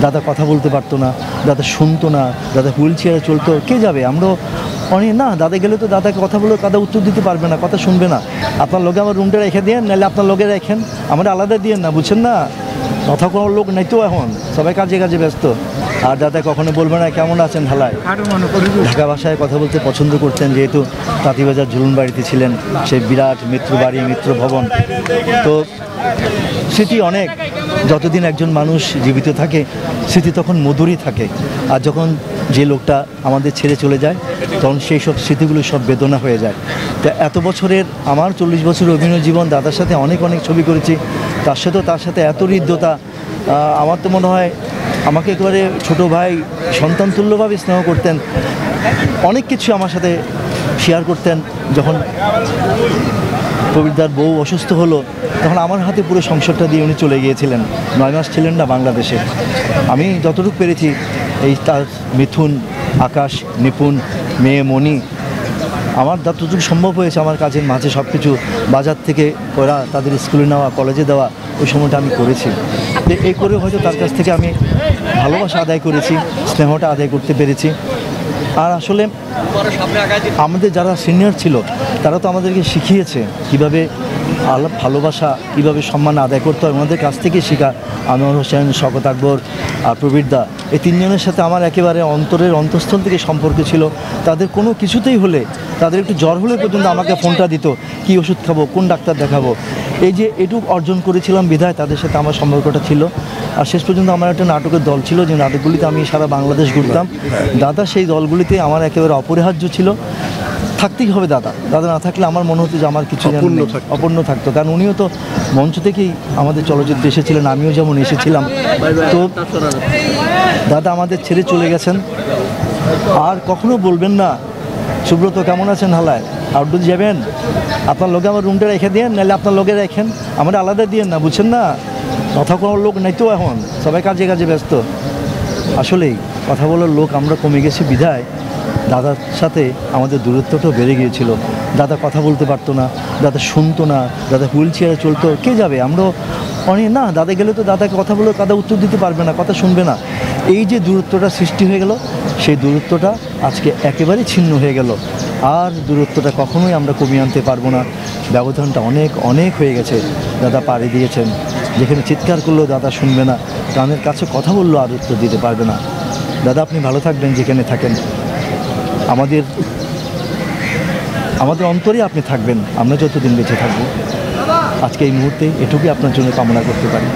দাদা কথা বলতে পারতো না, দাদা শুনতো না, দাদা হুইল চেয়ারে চলতো, কে যাবে? আমরা অনেক না, দাদা গেলে তো দাদাকে কথা বলে দাদা উত্তর দিতে পারবে না, কথা শুনবে না। আপনার লোকে আমার রুমটা রেখে দিয়েন, নাহলে আপনার লোকে রাখেন, আমরা আলাদা দিয়েন না, বুঝছেন না? কথা কোনো লোক নাই তো, এখন সবাই কাজে কাজে ব্যস্ত। আর দাদা কখনো বলবে না কেমন আছেন ঢালায়। ঢাকা ভাষায় কথা বলতে পছন্দ করতেন, যেহেতু তাঁতিবাজার ঝুলন বাড়িতে ছিলেন, সেই বিরাট মিত্র বাড়ি, মিত্র ভবন। তো স্মৃতি অনেক, যতদিন একজন মানুষ জীবিত থাকে স্মৃতি তখন মধুরই থাকে। আর যখন যে লোকটা আমাদের ছেড়ে চলে যায় তখন সেই সব স্মৃতিগুলো সব বেদনা হয়ে যায়। তো এত বছরের আমার 40 বছরের অভিনয় জীবন, দাদার সাথে অনেক অনেক ছবি করেছি, তার সাথে এত হৃদ্যতা। আমার তো মনে হয় আমাকে একেবারে ছোটো ভাই সন্তান তুল্যভাবে স্নেহ করতেন, অনেক কিছু আমার সাথে শেয়ার করতেন। যখন কবিরদার বউ অসুস্থ হলো তখন আমার হাতে পুরো সংসারটা দিয়ে উনি চলে গিয়েছিলেন, 9 মাস ছিলেন না বাংলাদেশে। আমি যতটুকু পেরেছি এই তার মিথুন, আকাশ, নিপুণ, মেয়ে মণি, আমার যতটুকু সম্ভব হয়েছে আমার কাজের মাঝে সব কিছু বাজার থেকে ওরা তাদের স্কুলে নেওয়া, কলেজে দেওয়া, ওই সময়টা আমি করেছি। এই করে হয়তো তার কাছ থেকে আমি ভালোবাসা আদায় করেছি, স্নেহটা আদায় করতে পেরেছি। আর আসলে আমাদের যারা সিনিয়র ছিল তারা তো আমাদেরকে শিখিয়েছে কীভাবে ভালোবাসা, কীভাবে সম্মান আদায় করতে হয়, ওনাদের কাছ থেকে শেখা। আনোয়ার হোসেন, শওকত আকবর আর প্রবীরদা, এই তিনজনের সাথে আমার একেবারে অন্তরের অন্তঃস্থল থেকে সম্পর্ক ছিল। তাদের কোনো কিছুতেই হলে, তাদের একটু জ্বর হলে পর্যন্ত আমাকে ফোনটা দিত, কী ওষুধ খাবো, কোন ডাক্তার দেখাবো। এই যে এটুকু অর্জন করেছিলাম বিধায় তাদের সাথে আমার সম্পর্কটা ছিল। আর শেষ পর্যন্ত আমার একটা নাটকের দল ছিল, যে নাটকগুলিতে আমি সারা বাংলাদেশ ঘুরতাম। দাদা সেই দলগুলিতে আমার একেবারে অপরিহার্য ছিল, থাকতেই হবে দাদা। দাদা না থাকলে আমার মনে হতো যে আমার কিছু অপূর্ণ থাকতো, কারণ উনিও তো মঞ্চ থেকেই আমাদের চলচ্চিত্রে এসেছিলেন, আমিও যেমন এসেছিলাম। তো দাদা আমাদের ছেড়ে চলে গেছেন। আর কখনো বলবেন না সুব্রত কেমন আছেন হালায়, আউটডোর যাবেন, আপনার লোকে আমার রুমটা রেখে দিয়েন, নাহলে আপনার লোকে রাখেন, আমরা আলাদা দিয়েন না, বুঝছেন না? কথা কোনো লোক নাই তো, এখন সবাই কাজে কাজে ব্যস্ত। আসলেই কথা বলার লোক আমরা কমে গেছি বিধায় দাদার সাথে আমাদের দূরত্বটাও বেড়ে গিয়েছিল। দাদা কথা বলতে পারতো না, দাদা শুনতো না, দাদা হুইল চেয়ারে চলতো, কে যাবে? আমরা অনেক না, দাদা গেলে তো দাদাকে কথা বলে দাদা উত্তর দিতে পারবে না, কথা শুনবে না। এই যে দূরত্বটা সৃষ্টি হয়ে গেল, সেই দূরত্বটা আজকে একেবারেই ছিন্ন হয়ে গেল। আর দূরত্বটা কখনোই আমরা কমিয়ে আনতে পারবো না। ব্যবধানটা অনেক অনেক হয়ে গেছে। দাদা পাড়ি দিয়েছেন, যেখানে চিৎকার করলেও দাদা শুনবে না, কানের কাছে কথা বললেও আর উত্তর দিতে পারবে না। দাদা আপনি ভালো থাকবেন যেখানে থাকেন, আমাদের অন্তরে আপনি থাকবেন, আমরা যতদিন বেঁচে থাকবো। আজকে এই মুহূর্তে এটুকুই আপনার জন্য কামনা করতে পারি।